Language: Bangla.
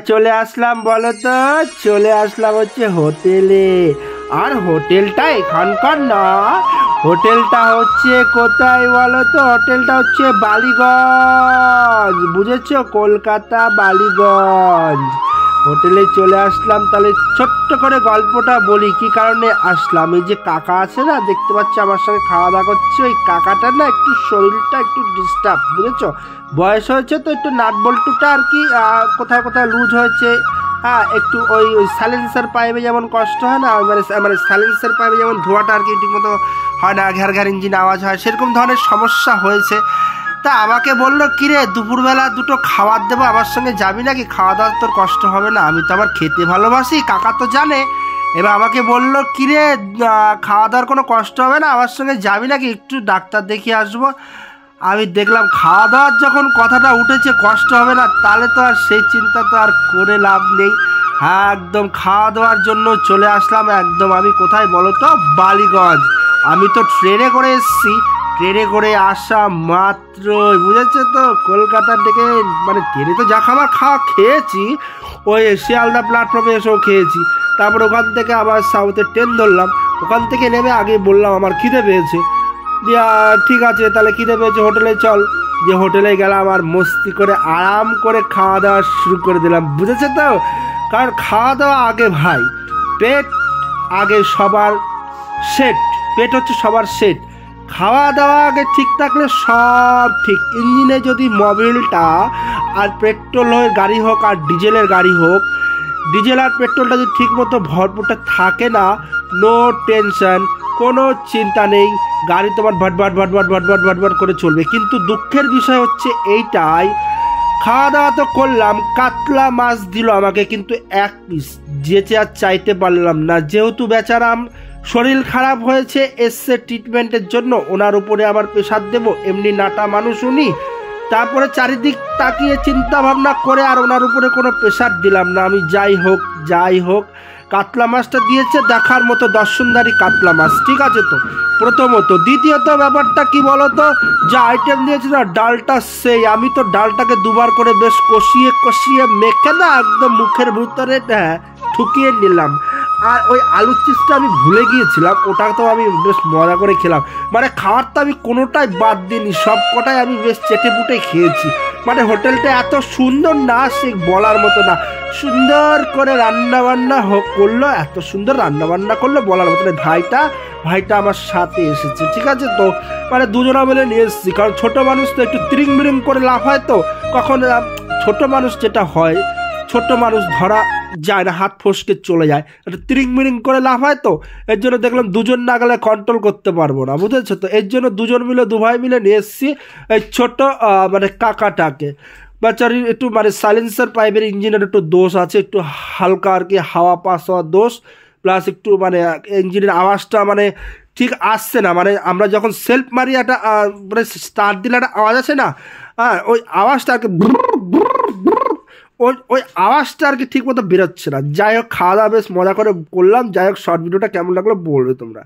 চলে আসলাম বলো তো, চলে আসলাম হচ্ছে হোটেলে। আর হোটেলটা এখানকার না, হোটেলটা হচ্ছে কোথায় বলো তো? হোটেলটা হচ্ছে বালিগঞ্জ, বুঝেছো? কলকাতা বালিগঞ্জ হোটেলে চলে আসলাম। তাহলে ছোট্ট করে গল্পটা বলি কি কারণে আসলাম। এই যে কাকা আছে না, দেখতে পাচ্ছি আমার সঙ্গে খাওয়া দাওয়া করছে, ওই কাকাটার না একটু শরীরটা একটু ডিস্টার্ব, বুঝেছো? বয়স হয়েছে তো, একটু নাট বল্টুটা আর কি কোথাও কোথাও লুজ হয়েছে। হ্যাঁ, একটু ওই সাইলেন্সার পাইপে যেমন কষ্ট হয় না, মানে সাইলেন্সার পাইপে যেমন ধোঁয়াটা আর কি ঠিকমতো হয় না, ঘ্যার ঘ্যার ইঞ্জিন আওয়াজ হয়, সেরকম ধরনের সমস্যা হয়েছে। তা আমাকে বললো, কিরে দুপুরবেলা দুটো খাবার দেবো, আমার সঙ্গে যাবি নাকি? খাওয়া দাওয়ার তোর কষ্ট হবে না? আমি তো আবার খেতে ভালোবাসি, কাকা তো জানে। এবার আমাকে বললো, কিরে খাওয়া দাওয়ার কোনো কষ্ট হবে না, আমার সঙ্গে যাবি নাকি? একটু ডাক্তার দেখিয়ে আসবো। আমি দেখলাম খাওয়া দাওয়ার যখন কথাটা উঠেছে, কষ্ট হবে না, তাহলে তো আর সেই চিন্তা তো আর করে লাভ নেই। হ্যাঁ, একদম খাওয়া দাওয়ার জন্য চলে আসলাম। একদম আমি কোথায় বলো তো? বালিগঞ্জ। আমি তো ট্রেনে করে এসেছি, ট্রেনে করে আসা মাত্রই, বুঝেছো তো, কলকাতা থেকে মানে ট্রেনে তো যা খাবার খেয়েছি, ওই শিয়ালদা প্ল্যাটফর্মে এসেও খেয়েছি। তারপর ওখান থেকে আবার সাউথের ট্রেন ধরলাম। ওখান থেকে নেমে আগে বললাম আমার খিদে পেয়েছে। দিয়া ঠিক আছে, তাহলে খিদে পেয়েছে, হোটেলে চল। যে হোটেলে গেলাম আর মস্তি করে আরাম করে খাওয়া দাওয়া শুরু করে দিলাম, বুঝেছো তো? কারণ খাওয়া দাওয়া আগে ভাই, পেট আগে সবার সেট, পেট হচ্ছে সবার সেট। খাওয়া দাওয়া আগে ঠিক থাকলে সব ঠিক। ইঞ্জিনে যদি মোবিলটা আর পেট্রোলের গাড়ি হোক আর ডিজেলের গাড়ি হোক, ডিজেল আর পেট্রোলটা যদি ঠিক মতো ভরপুরটা থাকে না, নো টেনশন, কোনো চিন্তা নেই, গাড়ি তোমার ভটভট ভটভট ভটভট ভটভট করে চলবে। কিন্তু দুঃখের বিষয় হচ্ছে এইটাই, খাওয়া দাওয়া তো করলাম, কাতলা মাছ দিল আমাকে কিন্তু এক পিস, যেচে আর চাইতে পারলাম না। যেহেতু বেচারাম শরীর খারাপ হয়েছে, এসছে ট্রিটমেন্টের জন্য, ওনার উপরে আবার প্রেশার দেবো? এমনি নাটা মানুষ উনি। তারপরে চারিদিক তাকিয়ে চিন্তা ভাবনা করে আর ওনার উপরে কোনো প্রেশার দিলাম না আমি। যাই হোক কাতলা মাছটা দিয়েছে দেখার মতো, দর্শনধারী কাতলা মাছ, ঠিক আছে তো, প্রথমত। দ্বিতীয়ত ব্যাপারটা কি বলতো, যা আইটেম দিয়েছে না, ডালটা সেই, আমি তো ডালটাকে দুবার করে বেশ কষিয়ে মেখে না একদম মুখের ভিতরে ঠুকিয়ে নিলাম। আর ওই আলুর চিপসটা আমি ভুলে গিয়েছিলাম, ওটা তো আমি বেশ মজা করে খেলাম। মানে খাওয়ার তো আমি কোনোটাই বাদ দিইনি, সব কটাই আমি বেশ চেটে পুটে খেয়েছি। মানে হোটেলটা এত সুন্দর না, সে বলার মতো না। সুন্দর করে রান্নাবান্না করলো, এত সুন্দর রান্নাবান্না করলো বলার মতো না। ভাইটা আমার সাথে এসেছে, ঠিক আছে তো, মানে দুজনা মিলে নিয়ে এসেছি। কারণ ছোটো মানুষ তো একটু তিরিং বিরিং করে লাভ হয়, তো কখন ছোটো মানুষ যেটা হয়, ছোট মানুষ ধরা যায় না, হাত ফসকে চলে যায়, একটা তিরিং মিরিং করে লাভ হয়। তো এর জন্য দেখলাম দুজন না গেলে কন্ট্রোল করতে পারবো না, বুঝেছো তো। এর জন্য দু ভাই মিলে নিয়ে এসেছি এই ছোট মানে কাকাটাকে। বেচারি একটু মানে সাইলেন্সার পাইপের ইঞ্জিনের একটু দোষ আছে, একটু হালকা আর কি হাওয়া পাস হওয়ার দোষ, প্লাস একটু মানে ইঞ্জিনের আওয়াজটা মানে ঠিক আসছে না। মানে আমরা যখন সেলফ মারি একটা মানে স্টার্ট দিলে একটা আওয়াজ আছে না, হ্যাঁ, ওই আওয়াজটা আর কি ওই আওয়াজটা আর কি ঠিক মতো বেরোচ্ছে না। যাই হোক, খাওয়া দাওয়া বেশ মজা করে করলাম। যাই হোক, শর্ট ভিডিওটা কেমন লাগলো বলবে তোমরা।